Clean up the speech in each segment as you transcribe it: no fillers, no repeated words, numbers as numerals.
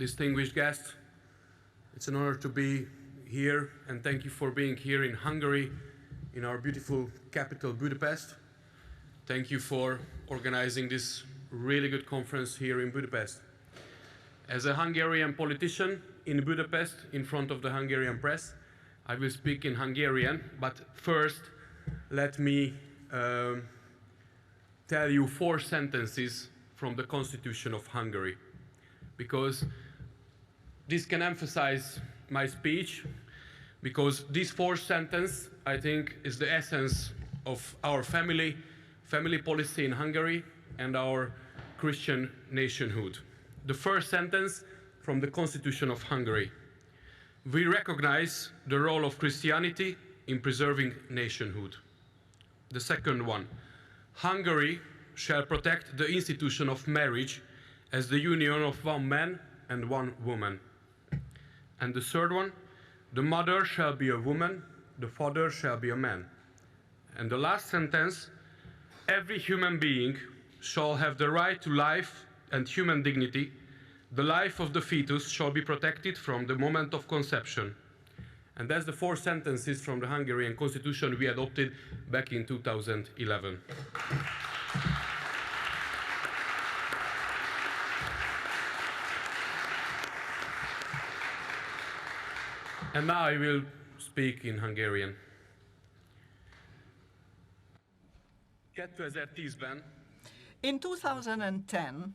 distinguished guests, it's an honor to be here, and thank you for being here in Hungary, in our beautiful capital, Budapest. Thank you for organizing this really good conference here in Budapest. As a Hungarian politician in Budapest, in front of the Hungarian press, I will speak in Hungarian, but first let me tell you 4 sentences from the Constitution of Hungary, because this can emphasize my speech, because these 4 sentences, I think, is the essence of our family policy in Hungary and our Christian nationhood. The first sentence from the Constitution of Hungary: we recognize the role of Christianity in preserving nationhood. The second one: Hungary shall protect the institution of marriage as the union of one man and one woman. And the third one: the mother shall be a woman, the father shall be a man. And the last sentence: every human being shall have the right to life and human dignity. The life of the fetus shall be protected from the moment of conception. And that's the 4 sentences from the Hungarian Constitution we adopted back in 2011. And now I will speak in Hungarian. 2010-ben in 2010,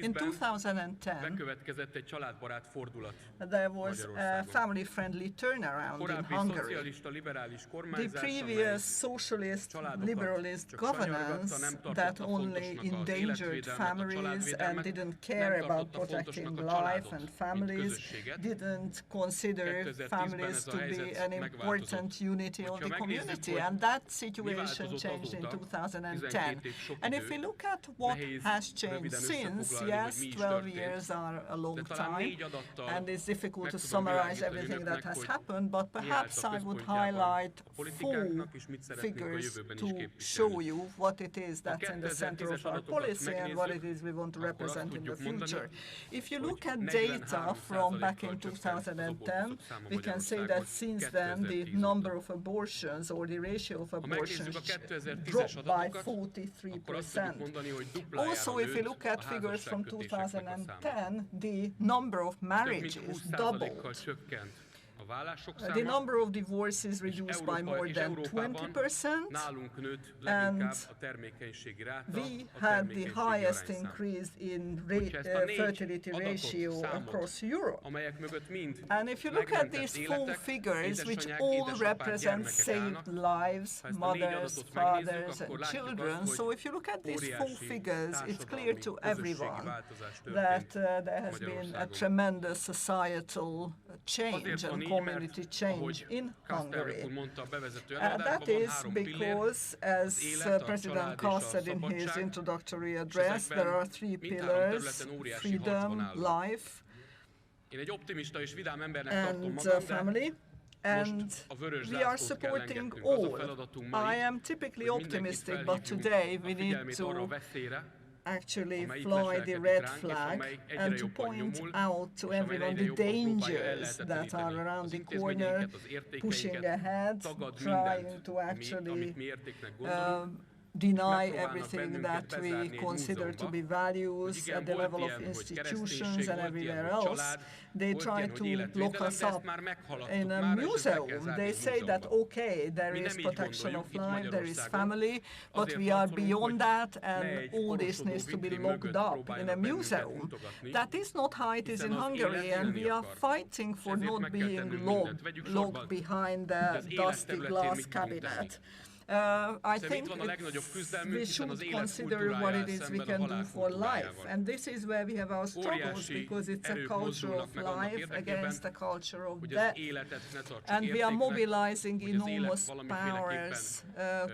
in 2010, bekövetkezett egy családbarát fordulat. there was a family-friendly turnaround in Hungary. The previous socialist, liberalist governance that only endangered families and didn't care about protecting life and families, didn't consider families to be an important unity of the community. And that situation changed in 2010. And if we look at what has changed since, yes, 12 years are a long time, and it's difficult to summarize everything that has happened, but perhaps I would highlight 4 figures to show you what it is that's in the center of our policy and what it is we want to represent in the future. If you look at data from back in 2010, we can say that since then the number of abortions, or the ratio of abortions, dropped by 43%. Also, if you look at figures from 2010, the number of marriages doubled. The number of divorces reduced by more than 20%, and we had the highest increase in fertility ratio across Europe. And if you look at these 4 figures, which all represent saved lives, mothers, fathers, and children, so if you look at these 4 figures, it's clear to everyone that there has been a tremendous societal change and community change in Hungary. That is because, as President Kall said in his introductory address, there are 3 pillars: freedom, life, and family. And we are supporting all. I am typically optimistic, but today we need to actually fly the red flag and to point out to everyone the dangers that are around the corner, pushing ahead, trying to actually deny everything that we consider to be values at the level of institutions and everywhere else. They try to lock us up in a museum. They say that, okay, there is protection of life, there is family, but we are beyond that, and all this needs to be locked up in a museum. That is not how it is in Hungary, and we are fighting for not being locked behind the dusty glass cabinet. I think we should consider what it is we can do for life. And this is where we have our struggles, because it's a culture of life against a culture of death. And we are mobilizing enormous powers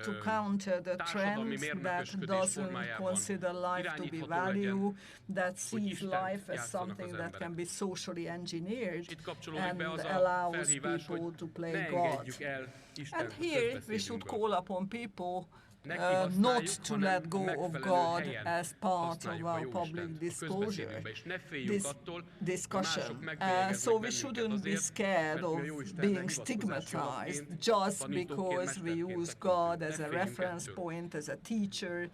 to counter the trend that doesn't consider life to be value, that sees life as something that can be socially engineered and allows people to play God. And here we should call upon people not to let go of God as part of our public disclosure, discussion. So we shouldn't be scared of being stigmatized just because we use God as a reference point, as a teacher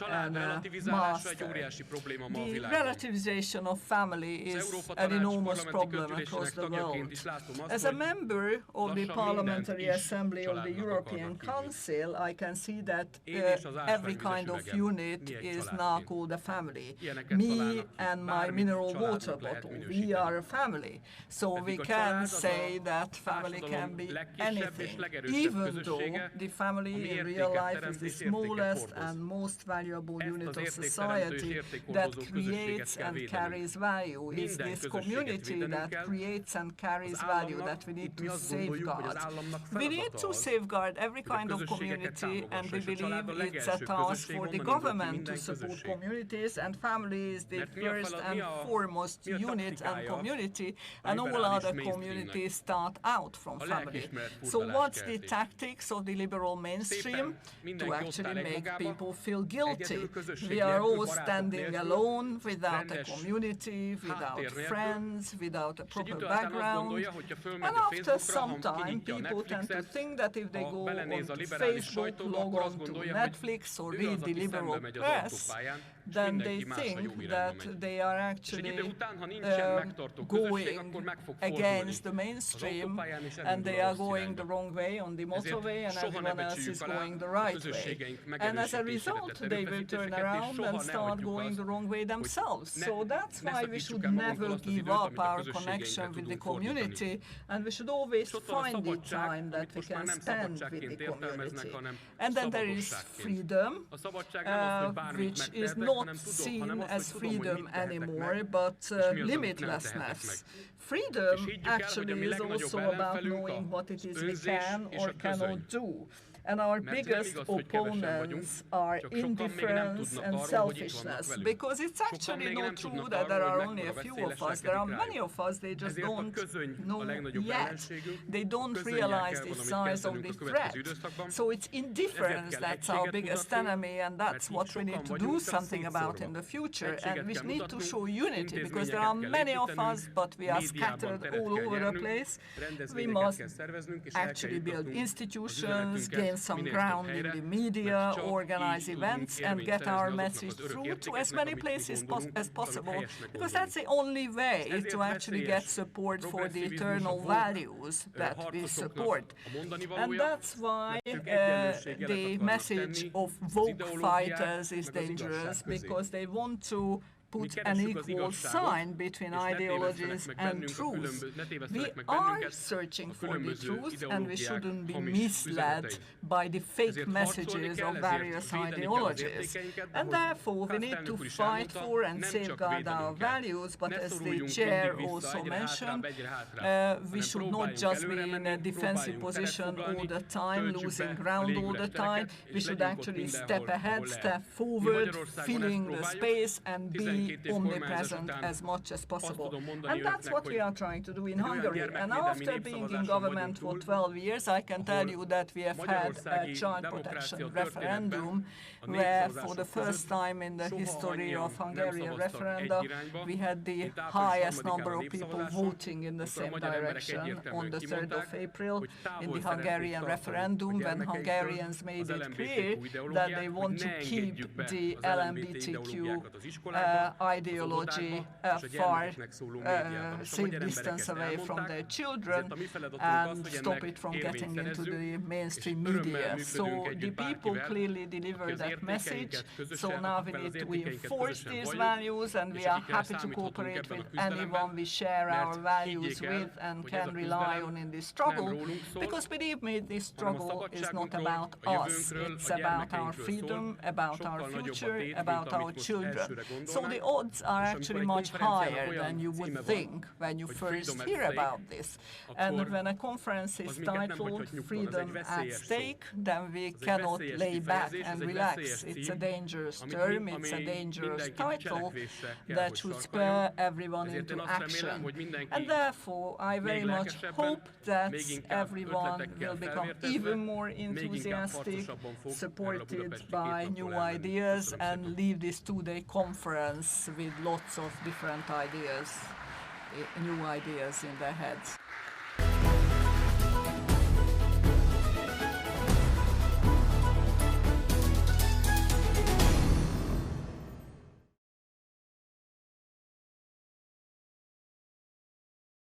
and a master. The relativization of family is an enormous problem across the world. As a member of the Parliamentary Assembly of the European Council, I can see that every kind of unit is now called a family. Me and my mineral water bottle, we are a family. So we can say that family can be anything, even though the family in real life is the smallest and most valuable unit of society that creates and carries value. It's this community that creates and carries value that we need to safeguard. We need to safeguard every kind of community, and we believe it's a task for the government to support communities, and family is the first and foremost unit and community, and all other communities start out from family. So what's the tactics of the liberal mainstream? To actually make people feel guilty. We are all standing alone, without a community, without friends, without a proper background. And after some time, people tend to think that if they go onto Facebook, log on to Netflix, or read the liberal press, then they think that they are actually going against the mainstream, and they are going the wrong way on the motorway, and everyone else is going the right way. And as a result, they will turn around and start going the wrong way themselves. So that's why we should never give up our connection with the community, and we should always find the time that we can spend with the community. And then there is freedom, which is not seen as freedom anymore, but limitlessness. Freedom actually is also about knowing what it is we can or cannot do. And our biggest opponents are indifference and selfishness, because it's actually not true that there are only a few of us. There are many of us, they just don't know yet. They don't realize the size of the threat. So it's indifference that's our biggest enemy, and that's what we need to do something about in the future. And we need to show unity, because there are many of us, but we are scattered all over the place. We must actually build institutions, gain some ground in the media, organize events, and get our message through to as many places as possible, because that's the only way to actually get support for the eternal values that we support. And that's why the message of woke fighters is dangerous, because they want to put an equal sign between ideologies and truth. We are searching for the truth, and we shouldn't be misled by the fake messages of various ideologies. And therefore, we need to fight for and safeguard our values, but as the chair also mentioned, we should not just be in a defensive position all the time, losing ground all the time. We should actually step ahead, step forward, filling the space, and be omnipresent as much as possible. And that's what we are trying to do in Hungary. And after being in government for 12 years, I can tell you that we have had a child protection referendum, where for the first time in the history of Hungarian referenda, we had the highest number of people voting in the same direction on the 3rd of April in the Hungarian referendum, when Hungarians made it clear that they want to keep the LGBTQ ideology far safe distance away from their children and stop it from getting into the mainstream media. So the people clearly deliver that message. So now we need to enforce these values, and we are happy to cooperate with anyone we share our values with and can rely on in this struggle, because believe me, this struggle is not about us. It's about our freedom, about our future, about our children. So the the odds are actually much higher than you would think when you first hear about this. And when a conference is titled Freedom at Stake, then we cannot lay back and relax. It's a dangerous term, it's a dangerous title that should spur everyone into action. And therefore, I very much hope that everyone will become even more enthusiastic, supported by new ideas, and leave this two-day conference with lots of different ideas, new ideas in their heads.